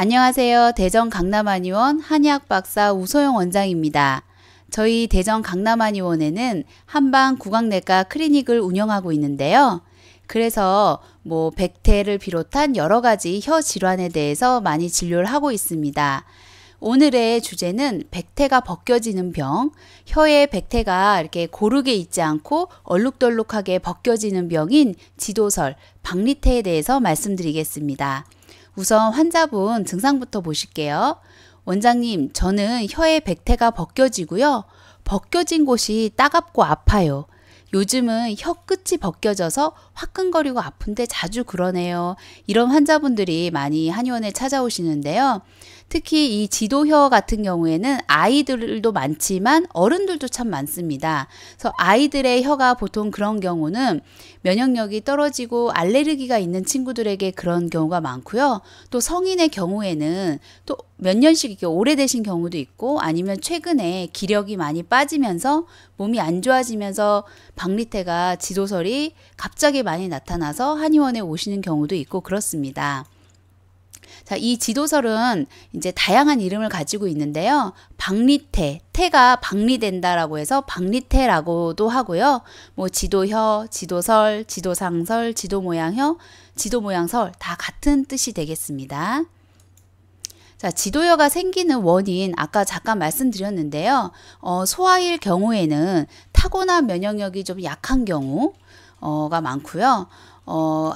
안녕하세요. 대전 강남한의원 한의학박사 우소영 원장입니다. 저희 대전 강남한의원에는 한방 구강내과 클리닉을 운영하고 있는데요. 그래서 백태를 비롯한 여러 가지 혀 질환에 대해서 많이 진료를 하고 있습니다. 오늘의 주제는 백태가 벗겨지는 병, 혀에 백태가 이렇게 고르게 있지 않고 얼룩덜룩하게 벗겨지는 병인 지도설, 박리태에 대해서 말씀드리겠습니다. 우선 환자분 증상부터 보실게요. 원장님, 저는 혀에 백태가 벗겨지고요. 벗겨진 곳이 따갑고 아파요. 요즘은 혀 끝이 벗겨져서 화끈거리고 아픈데 자주 그러네요. 이런 환자분들이 많이 한의원에 찾아오시는데요. 특히 이 지도혀 같은 경우에는 아이들도 많지만 어른들도 참 많습니다. 그래서 아이들의 혀가 보통 그런 경우는 면역력이 떨어지고 알레르기가 있는 친구들에게 그런 경우가 많고요. 또 성인의 경우에는 또 몇 년씩 이렇게 오래되신 경우도 있고 아니면 최근에 기력이 많이 빠지면서 몸이 안 좋아지면서 박리태가 지도설이 갑자기 많이 나타나서 한의원에 오시는 경우도 있고 그렇습니다. 자, 이 지도설은 이제 다양한 이름을 가지고 있는데요. 박리태, 태가 박리된다라고 해서 박리태라고도 하고요. 지도혀, 지도설, 지도상설, 지도모양혀, 지도모양설 다 같은 뜻이 되겠습니다. 자, 지도혀가 생기는 원인 아까 잠깐 말씀드렸는데요. 소아일 경우에는 타고난 면역력이 좀 약한 경우가 많고요.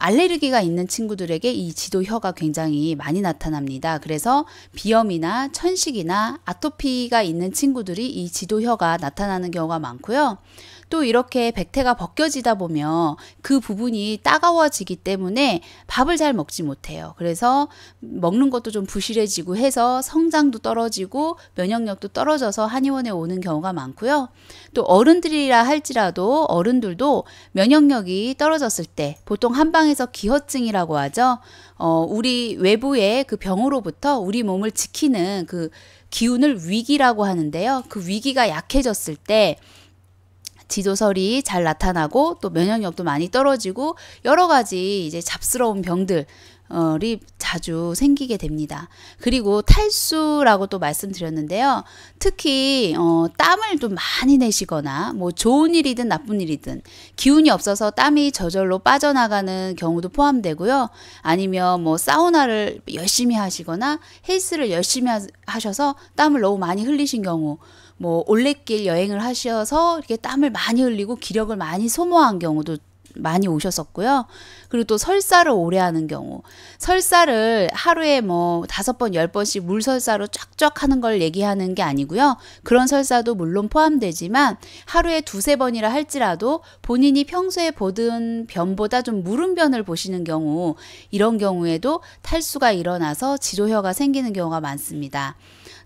알레르기가 있는 친구들에게 이 지도혀가 굉장히 많이 나타납니다. 그래서 비염이나 천식이나 아토피가 있는 친구들이 이 지도혀가 나타나는 경우가 많고요. 또 이렇게 백태가 벗겨지다 보면 그 부분이 따가워지기 때문에 밥을 잘 먹지 못해요. 그래서 먹는 것도 좀 부실해지고 해서 성장도 떨어지고 면역력도 떨어져서 한의원에 오는 경우가 많고요. 또 어른들이라 할지라도 어른들도 면역력이 떨어졌을 때 보통 한방에서 기허증이라고 하죠. 우리 외부의 그 병으로부터 우리 몸을 지키는 그 기운을 위기라고 하는데요. 그 위기가 약해졌을 때 지도설이 잘 나타나고 또 면역력도 많이 떨어지고 여러 가지 이제 잡스러운 병들이 자주 생기게 됩니다. 그리고 탈수라고 또 말씀드렸는데요. 특히 땀을 좀 많이 내시거나 좋은 일이든 나쁜 일이든 기운이 없어서 땀이 저절로 빠져나가는 경우도 포함되고요. 아니면 사우나를 열심히 하시거나 헬스를 열심히 하셔서 땀을 너무 많이 흘리신 경우 올레길 여행을 하셔서 이렇게 땀을 많이 흘리고 기력을 많이 소모한 경우도 많이 오셨었고요. 그리고 또 설사를 오래 하는 경우, 설사를 하루에 5번, 10번씩 물설사로 쫙쫙 하는 걸 얘기하는 게 아니고요. 그런 설사도 물론 포함되지만 하루에 2-3번이라 할지라도 본인이 평소에 보던 변보다 좀 무른 변을 보시는 경우, 이런 경우에도 탈수가 일어나서 지도혀가 생기는 경우가 많습니다.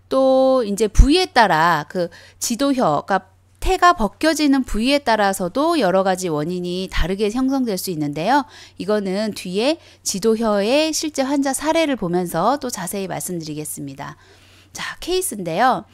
또 이제 부위에 따라 그 지도혀가 태가 벗겨지는 부위에 따라서도 여러 가지 원인이 다르게 형성될 수 있는데요. 이거는 뒤에 지도혀의 실제 환자 사례를 보면서 또 자세히 말씀드리겠습니다. 자, 케이스인데요.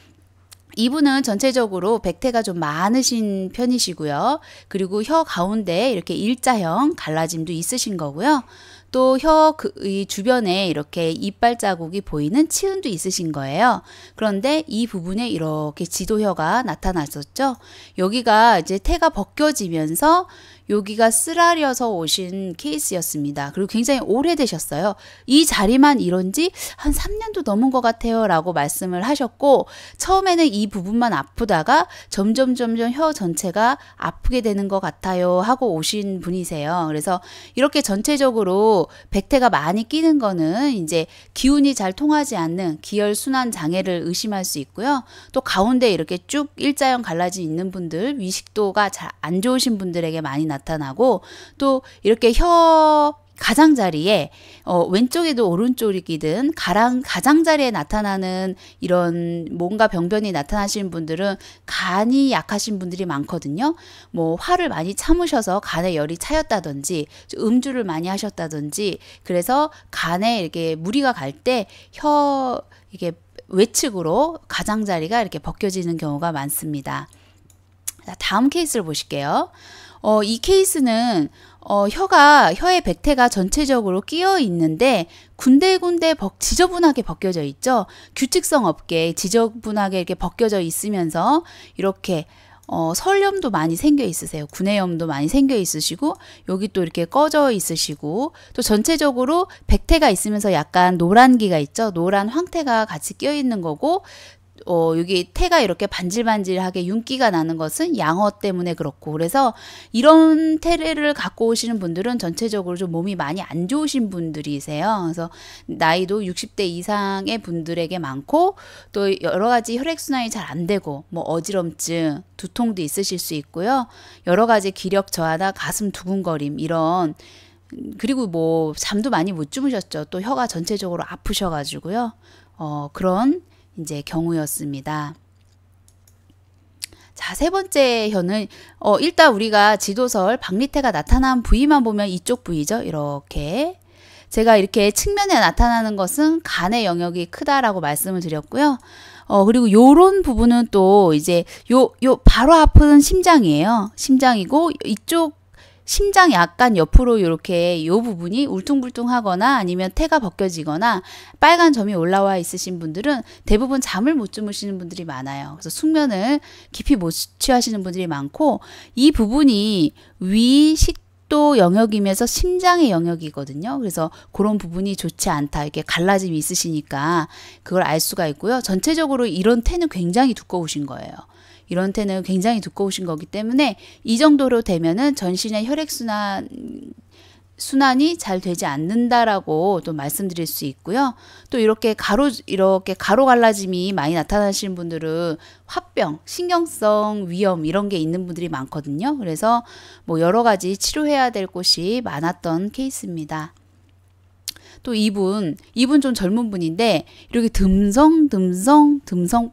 이분은 전체적으로 백태가 좀 많으신 편이시고요. 그리고 혀 가운데 이렇게 일자형 갈라짐도 있으신 거고요. 또 혀 이 주변에 이렇게 이빨 자국이 보이는 치은도 있으신 거예요. 그런데 이 부분에 이렇게 지도혀가 나타났었죠. 여기가 이제 태가 벗겨지면서 여기가 쓰라려서 오신 케이스였습니다. 그리고 굉장히 오래되셨어요. 이 자리만 이런 지 한 3년도 넘은 것 같아요 라고 말씀을 하셨고, 처음에는 이 부분만 아프다가 점점 혀 전체가 아프게 되는 것 같아요 하고 오신 분이세요. 그래서 이렇게 전체적으로 백태가 많이 끼는 거는 이제 기운이 잘 통하지 않는 기혈순환 장애를 의심할 수 있고요. 또 가운데 이렇게 쭉 일자형 갈라짐 있는 분들, 위식도가 잘 안 좋으신 분들에게 많이 나타나고, 또 이렇게 혀 가장자리에 왼쪽에도 오른쪽이든 가장자리에 나타나는 이런 뭔가 병변이 나타나시는 분들은 간이 약하신 분들이 많거든요. 화를 많이 참으셔서 간에 열이 차였다든지 음주를 많이 하셨다든지, 그래서 간에 이렇게 무리가 갈 때 혀 이게 외측으로 가장자리가 이렇게 벗겨지는 경우가 많습니다. 자, 다음 케이스를 보실게요. 이 케이스는 혀의 백태가 전체적으로 끼어 있는데 군데군데 지저분하게 벗겨져 있죠. 규칙성 없게 지저분하게 이렇게 벗겨져 있으면서 이렇게 설염도 많이 생겨 있으세요. 구내염도 많이 생겨 있으시고 여기 또 이렇게 꺼져 있으시고 또 전체적으로 백태가 있으면서 약간 노란기가 있죠. 노란 황태가 같이 끼어 있는 거고 여기 태가 이렇게 반질반질하게 윤기가 나는 것은 양어 때문에 그렇고 그래서 이런 태를 갖고 오시는 분들은 전체적으로 좀 몸이 많이 안 좋으신 분들이세요. 그래서 나이도 60대 이상의 분들에게 많고 또 여러 가지 혈액순환이 잘 안 되고 뭐 어지럼증, 두통도 있으실 수 있고요. 여러 가지 기력 저하나 가슴 두근거림 이런 그리고 뭐 잠도 많이 못 주무셨죠. 또 혀가 전체적으로 아프셔가지고요. 그런 이제 경우였습니다. 자, 세 번째 혀는 일단 우리가 지도설 박리태가 나타난 부위만 보면 이쪽 부위죠. 이렇게 제가 이렇게 측면에 나타나는 것은 간의 영역이 크다라고 말씀을 드렸고요. 그리고 요런 부분은 또 이제 요 바로 앞은 심장이에요. 심장이고 이쪽 심장 약간 옆으로 이렇게 요 부분이 울퉁불퉁하거나 아니면 태가 벗겨지거나 빨간 점이 올라와 있으신 분들은 대부분 잠을 못 주무시는 분들이 많아요. 그래서 숙면을 깊이 못 취하시는 분들이 많고 이 부분이 위 식도 영역이면서 심장의 영역이거든요. 그래서 그런 부분이 좋지 않다. 이렇게 갈라짐이 있으시니까 그걸 알 수가 있고요. 전체적으로 이런 태는 굉장히 두꺼우신 거예요. 이런 태는 굉장히 두꺼우신 거기 때문에 이 정도로 되면은 전신의 순환이 잘 되지 않는다라고 또 말씀드릴 수 있고요. 또 이렇게 가로 갈라짐이 많이 나타나시는 분들은 화병, 신경성 위염 이런 게 있는 분들이 많거든요. 그래서 뭐 여러 가지 치료해야 될 곳이 많았던 케이스입니다. 또 이분 좀 젊은 분인데 이렇게 듬성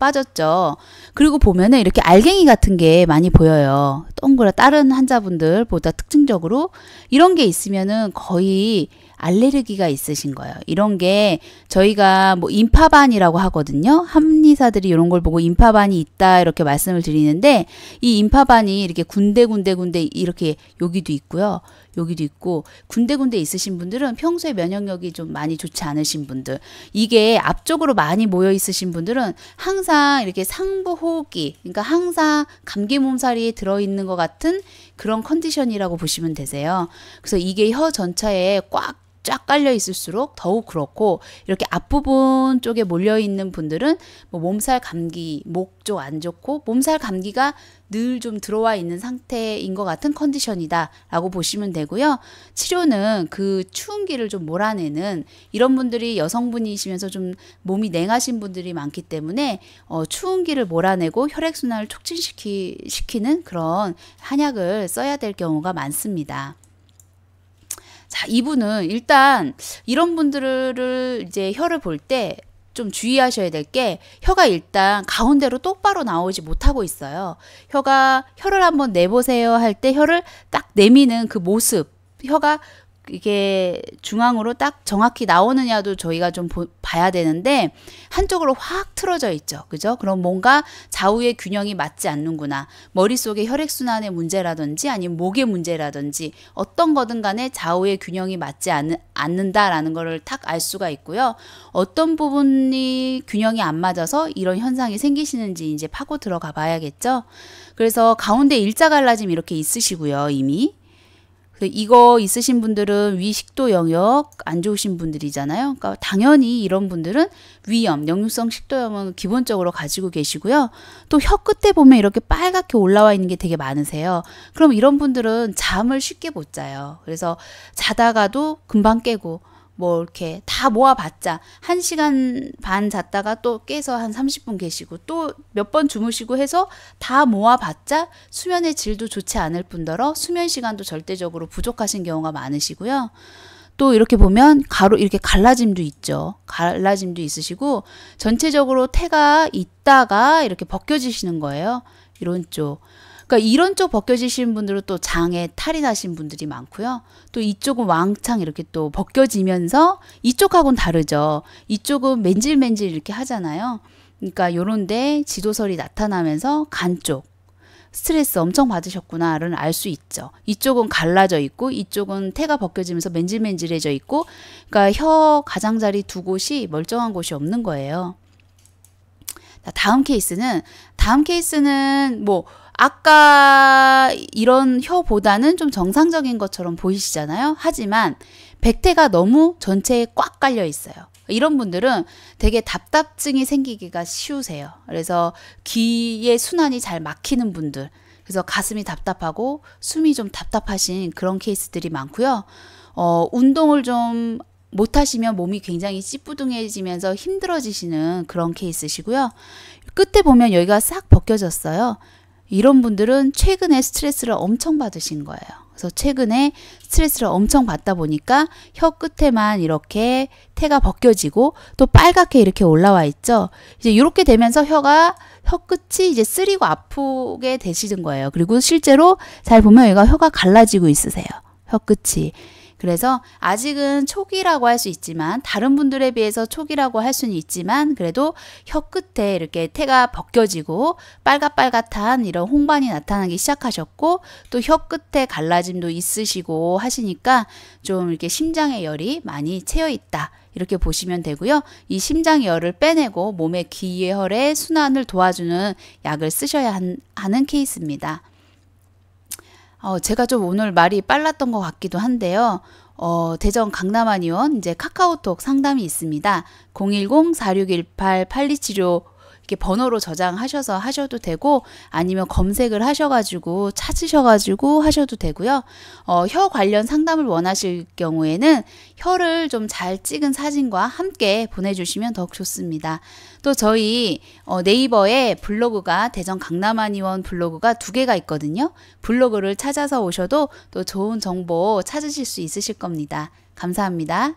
빠졌죠. 그리고 보면은 이렇게 알갱이 같은 게 많이 보여요. 동그랗 다른 환자분들보다 특징적으로 이런 게 있으면은 거의 알레르기가 있으신 거예요. 이런 게 저희가 뭐 임파반이라고 하거든요. 한의사들이 이런 걸 보고 임파반이 있다 이렇게 말씀을 드리는데 이 임파반이 이렇게 군데군데 이렇게 여기도 있고요. 여기도 있고 군데군데 있으신 분들은 평소에 면역력이 좀 많이 좋지 않으신 분들 이게 앞쪽으로 많이 모여 있으신 분들은 항상 이렇게 상부 호흡기 그러니까 항상 감기 몸살이 들어있는 것 같은 그런 컨디션이라고 보시면 되세요. 그래서 이게 혀 전체에 쫙 깔려 있을수록 더욱 그렇고 이렇게 앞부분 쪽에 몰려 있는 분들은 뭐 몸살 감기 목 쪽 안 좋고 몸살 감기가 늘 좀 들어와 있는 상태인 것 같은 컨디션이다 라고 보시면 되고요. 치료는 그 추운기를 좀 몰아내는 이런 분들이 여성분이시면서 좀 몸이 냉하신 분들이 많기 때문에 추운기를 몰아내고 혈액순환을 촉진시키는 그런 한약을 써야 될 경우가 많습니다. 자, 이분은 일단 이런 분들을 이제 혀를 볼 때 좀 주의하셔야 될 게 혀가 일단 가운데로 똑바로 나오지 못하고 있어요. 혀를 한번 내보세요 할 때 혀를 딱 내미는 그 모습, 혀가 이게 중앙으로 딱 정확히 나오느냐도 저희가 좀 봐야 되는데 한쪽으로 확 틀어져 있죠. 그죠? 그럼 뭔가 좌우의 균형이 맞지 않는구나. 머릿속에 혈액순환의 문제라든지 아니면 목의 문제라든지 어떤 거든 간에 좌우의 균형이 맞지 않는다라는 거를 딱 알 수가 있고요. 어떤 부분이 균형이 안 맞아서 이런 현상이 생기시는지 이제 파고 들어가 봐야겠죠. 그래서 가운데 일자 갈라짐 이렇게 있으시고요. 이미. 이거 있으신 분들은 위 식도 영역 안 좋으신 분들이잖아요. 그러니까 당연히 이런 분들은 위염, 역류성 식도염은 기본적으로 가지고 계시고요. 또 혀 끝에 보면 이렇게 빨갛게 올라와 있는 게 되게 많으세요. 그럼 이런 분들은 잠을 쉽게 못 자요. 그래서 자다가도 금방 깨고 뭐 이렇게 다 모아봤자 1시간 반 잤다가 또 깨서 한 30분 계시고 또 몇 번 주무시고 해서 다 모아봤자 수면의 질도 좋지 않을 뿐더러 수면 시간도 절대적으로 부족하신 경우가 많으시고요. 또 이렇게 보면 이렇게 갈라짐도 있죠. 갈라짐도 있으시고 전체적으로 태가 있다가 이렇게 벗겨지시는 거예요. 이런 쪽. 그러니까 이런 쪽 벗겨지신 분들은 또 장에 탈이 나신 분들이 많고요. 또 이쪽은 왕창 이렇게 또 벗겨지면서 이쪽하고는 다르죠. 이쪽은 맨질맨질 이렇게 하잖아요. 그러니까 요런데 지도설이 나타나면서 간 쪽. 스트레스 엄청 받으셨구나를 알 수 있죠. 이쪽은 갈라져 있고 이쪽은 태가 벗겨지면서 맨질맨질해져 있고, 그러니까 혀 가장자리 두 곳이 멀쩡한 곳이 없는 거예요. 다음 케이스는 뭐 아까 이런 혀보다는 좀 정상적인 것처럼 보이시잖아요. 하지만 백태가 너무 전체에 꽉 깔려 있어요. 이런 분들은 되게 답답증이 생기기가 쉬우세요. 그래서 귀의 순환이 잘 막히는 분들, 그래서 가슴이 답답하고 숨이 좀 답답하신 그런 케이스들이 많고요. 운동을 좀 못하시면 몸이 굉장히 찌뿌둥해지면서 힘들어지시는 그런 케이스시고요. 끝에 보면 여기가 싹 벗겨졌어요. 이런 분들은 최근에 스트레스를 엄청 받으신 거예요. 그래서 최근에 스트레스를 엄청 받다 보니까 혀 끝에만 이렇게 태가 벗겨지고 또 빨갛게 이렇게 올라와 있죠. 이제 이렇게 되면서 혀 끝이 이제 쓰리고 아프게 되시는 거예요. 그리고 실제로 잘 보면 여기가 혀가 갈라지고 있으세요. 혀 끝이. 그래서 아직은 초기라고 할 수 있지만, 다른 분들에 비해서 초기라고 할 수는 있지만, 그래도 혀 끝에 이렇게 태가 벗겨지고 빨갛빨갛한 이런 홍반이 나타나기 시작하셨고, 또 혀 끝에 갈라짐도 있으시고 하시니까 좀 이렇게 심장에 열이 많이 채여 있다, 이렇게 보시면 되고요. 이 심장 열을 빼내고 몸의 귀의 혈의 순환을 도와주는 약을 쓰셔야 하는 케이스입니다. 제가 좀 오늘 말이 빨랐던 것 같기도 한데요. 대전 강남한의원 이제 카카오톡 상담이 있습니다. 010-4618-8275 이렇게 번호로 저장하셔서 하셔도 되고, 아니면 검색을 하셔가지고 찾으셔가지고 하셔도 되고요. 혀 관련 상담을 원하실 경우에는 혀를 좀 잘 찍은 사진과 함께 보내주시면 더욱 좋습니다. 또 저희 네이버에 블로그가, 대전 강남한의원 블로그가 2개가 있거든요. 블로그를 찾아서 오셔도 또 좋은 정보 찾으실 수 있으실 겁니다. 감사합니다.